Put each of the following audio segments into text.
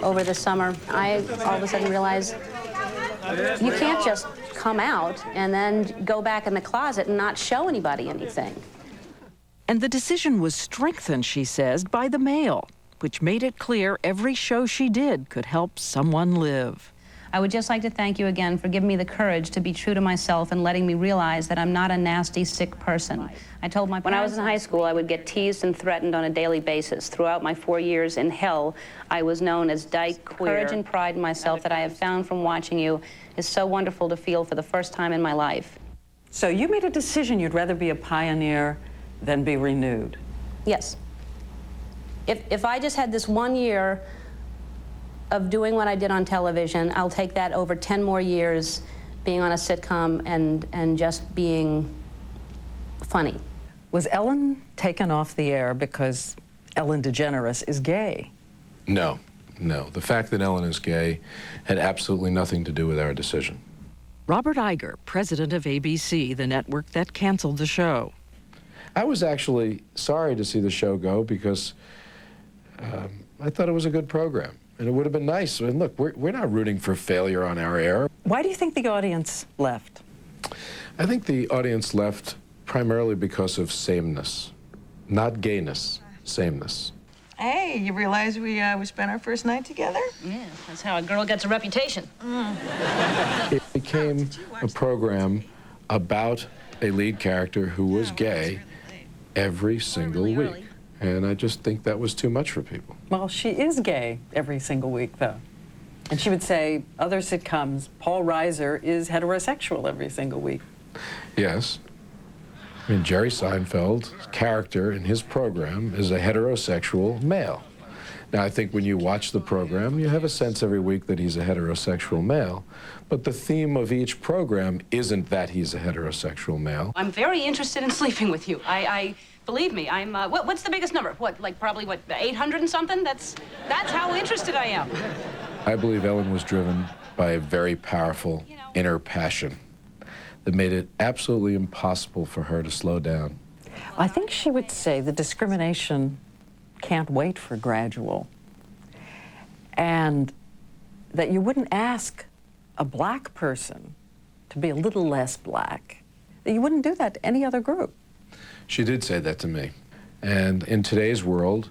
over the summer, I all of a sudden realized you can't just come out and then go back in the closet and not show anybody anything. And the decision was strengthened, she says, by the mail, which made it clear every show she did could help someone live. I would just like to thank you again for giving me the courage to be true to myself and letting me realize that I'm not a nasty, sick person. I told my parents when I was in high school, I would get teased and threatened on a daily basis. Throughout my 4 years in hell, I was known as dyke queer. Courage and pride in myself that I have found from watching you is so wonderful to feel for the first time in my life. So you made a decision you'd rather be a pioneer than be renewed? Yes. If I just had this 1 year of doing what I did on television, I'll take that over 10 more years being on a sitcom and just being funny. Was Ellen taken off the air because Ellen DeGeneres is gay? No, no. The fact that Ellen is gay had absolutely nothing to do with our decision. Robert Iger, president of ABC, the network that canceled the show. I was actually sorry to see the show go because I thought it was a good program. And it would have been nice. And look, we're not rooting for failure on our air. Why do you think the audience left? I think the audience left primarily because of sameness, not gayness, sameness. Hey, you realize we spent our first night together? Yeah, that's how a girl gets a reputation. It became a program about a lead character who was gay every single week. And I just think that was too much for people. Well, she is gay every single week, though. And she would say, other sitcoms, Paul Reiser is heterosexual every single week. Yes. I mean, Jerry Seinfeld's character in his program is a heterosexual male. Now, I think when you watch the program, you have a sense every week that he's a heterosexual male. But the theme of each program isn't that he's a heterosexual male. I'm very interested in sleeping with you. Believe me, I'm, what's the biggest number? What, like probably, what, 800 and something? That's how interested I am. I believe Ellen was driven by a very powerful inner passion that made it absolutely impossible for her to slow down. I think she would say the discrimination can't wait for gradual. And that you wouldn't ask a black person to be a little less black. That you wouldn't do that to any other group. She did say that to me. And in today's world,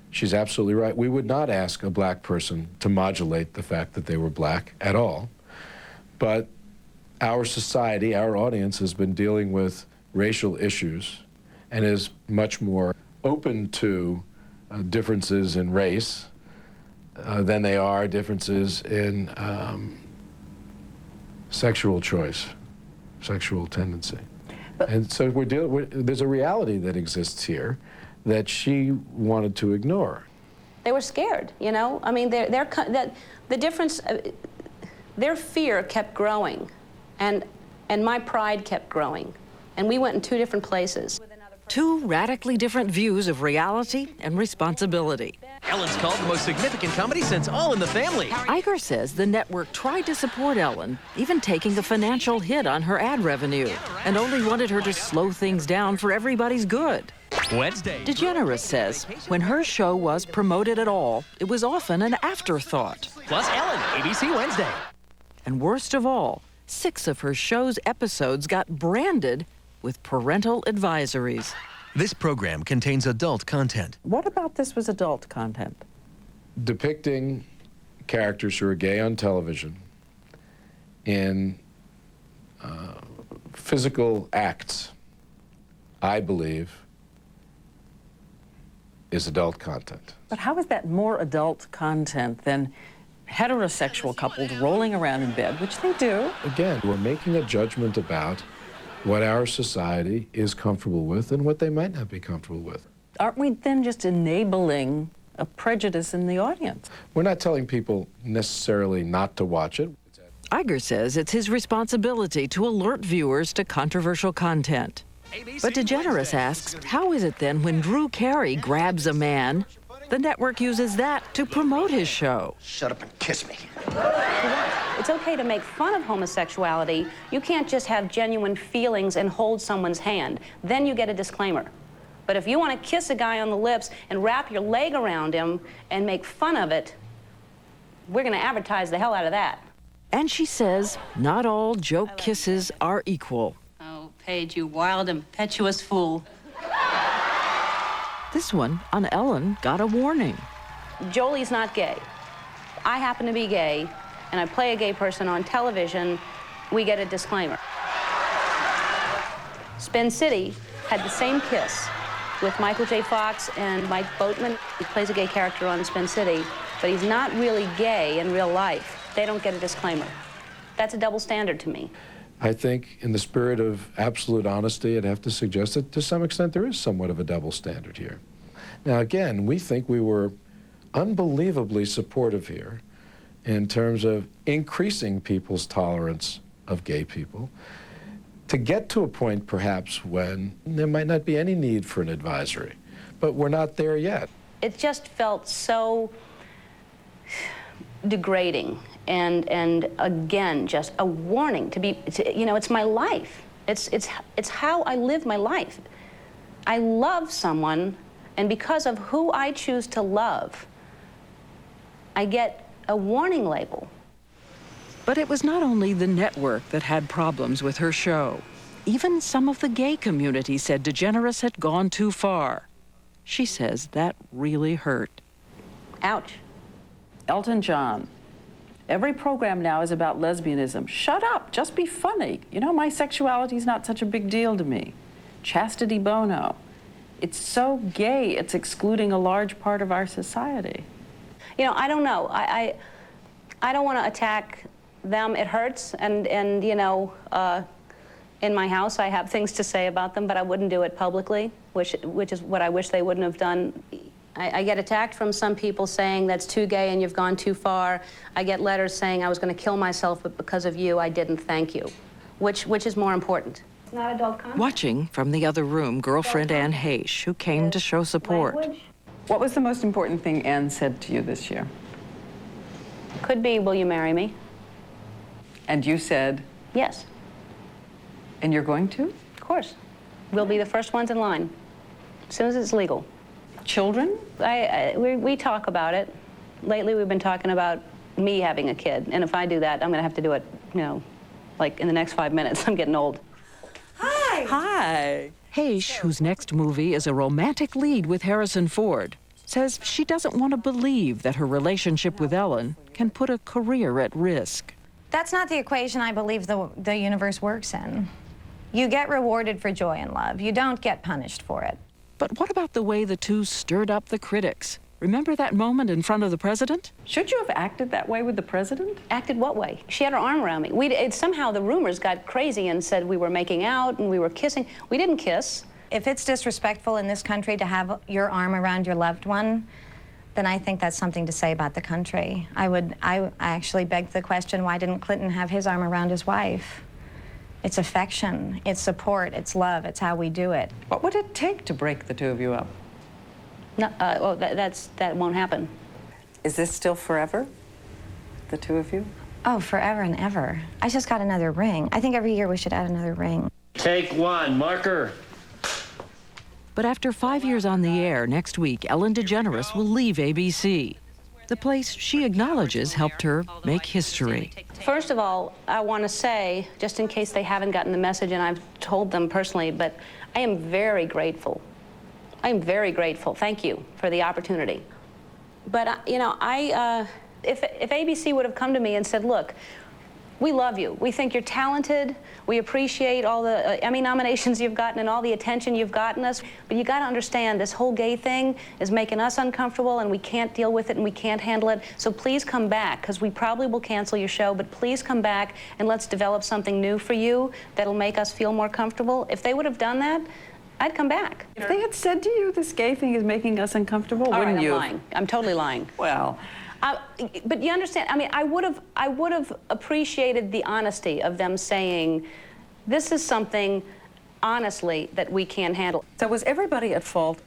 she's absolutely right. We would not ask a black person to modulate the fact that they were black at all. But our society, our audience, has been dealing with racial issues and is much more open to differences in race than they are differences in sexual choice, sexual tendency. And so there's a reality that exists here that she wanted to ignore. They were scared, you know? I mean, the difference, their fear kept growing, and my pride kept growing. And we went in two different places. Two radically different views of reality and responsibility. Ellen's called the most significant comedy since All in the Family. Iger says the network tried to support Ellen, even taking a financial hit on her ad revenue, and only wanted her to slow things down for everybody's good. Wednesday. DeGeneres says when her show was promoted at all, it was often an afterthought. Plus Ellen, ABC Wednesday. And worst of all, 6 of her show's episodes got branded with parental advisories. This program contains adult content. What about this was adult content? Depicting characters who are gay on television in physical acts, I believe, is adult content. But how is that more adult content than heterosexual couples rolling around in bed, which they do? Again, we're making a judgment about what our society is comfortable with and what they might not be comfortable with. Aren't we then just enabling a prejudice in the audience? We're not telling people necessarily not to watch it. Iger says it's his responsibility to alert viewers to controversial content. But DeGeneres asks, how is it then when Drew Carey grabs a man, the network uses that to promote his show? Shut up and kiss me. It's okay to make fun of homosexuality. You can't just have genuine feelings and hold someone's hand. Then you get a disclaimer. But if you want to kiss a guy on the lips and wrap your leg around him and make fun of it, we're going to advertise the hell out of that. And she says not all joke kisses are equal. Oh, Paige, you wild, impetuous fool. This one on Ellen got a warning. Jolie's not gay. I happen to be gay, and I play a gay person on television. We get a disclaimer. Spin City had the same kiss with Michael J. Fox and Mike Boatman. He plays a gay character on Spin City, but he's not really gay in real life. They don't get a disclaimer. That's a double standard to me. I think in the spirit of absolute honesty, I'd have to suggest that to some extent there is somewhat of a double standard here. Now again, we think we were unbelievably supportive here in terms of increasing people's tolerance of gay people to get to a point perhaps when there might not be any need for an advisory, but we're not there yet. It just felt so degrading and again, just a warning to be, you know, it's my life. It's how I live my life. I love someone, and because of who I choose to love, I get a warning label. But it was not only the network that had problems with her show. Even some of the gay community said DeGeneres had gone too far. She says that really hurt. Ouch. Elton John. Every program now is about lesbianism. Shut up, just be funny. You know, my sexuality is not such a big deal to me. Chastity Bono. It's so gay, it's excluding a large part of our society. You know, I don't know. I don't want to attack them. It hurts, and you know, in my house I have things to say about them, but I wouldn't do it publicly, which is what I wish they wouldn't have done. I get attacked from some people saying that's too gay and you've gone too far. I get letters saying I was going to kill myself, but because of you, I didn't thank you. Which is more important? It's not adult content. Watching from the other room, girlfriend Ann Heche, who came to show support. Language? What was the most important thing Anne said to you this year? Could be, will you marry me? And you said, Yes, and you're going to? of course. We'll be the first ones in line, as soon as it's legal. Children? We talk about it. Lately, we've been talking about me having a kid, and if I do that, I'm going to have to do it, you know, like in the next 5 minutes. I'm getting old. Hi. Hi. Heche, whose next movie is a romantic lead with Harrison Ford, says she doesn't want to believe that her relationship with Ellen can put a career at risk. That's not the equation I believe the universe works in. You get rewarded for joy and love. You don't get punished for it. But what about the way the two stirred up the critics? Remember that moment in front of the president? Should you have acted that way with the president? Acted what way? She had her arm around me. Somehow the rumors got crazy and said we were making out and we were kissing. We didn't kiss. If it's disrespectful in this country to have your arm around your loved one, then I think that's something to say about the country. I actually begged the question, why didn't Clinton have his arm around his wife? It's affection, it's support, it's love, it's how we do it. What would it take to break the two of you up? No, that won't happen. Is this still forever, the two of you? Oh, forever and ever. I just got another ring. I think every year we should add another ring. Take one, marker. But after 5 years on the air, next week, Ellen DeGeneres will leave ABC, the place she acknowledges helped her make history. First of all, I want to say, just in case they haven't gotten the message, and I've told them personally, but I am very grateful. I am very grateful. Thank you for the opportunity. But, you know, if ABC would have come to me and said, look, we love you. We think you're talented. We appreciate all the Emmy nominations you've gotten and all the attention you've gotten us. But you got to understand, this whole gay thing is making us uncomfortable, and we can't deal with it, and we can't handle it. So please come back, because we probably will cancel your show, but please come back and let's develop something new for you that'll make us feel more comfortable. If they would have done that, I'd come back. If they had said to you, this gay thing is making us uncomfortable, All wouldn't right, you? I'm lying. I'm totally lying. Well, but you understand, I mean, I would have appreciated the honesty of them saying, this is something, honestly, that we can't handle. so was everybody at fault?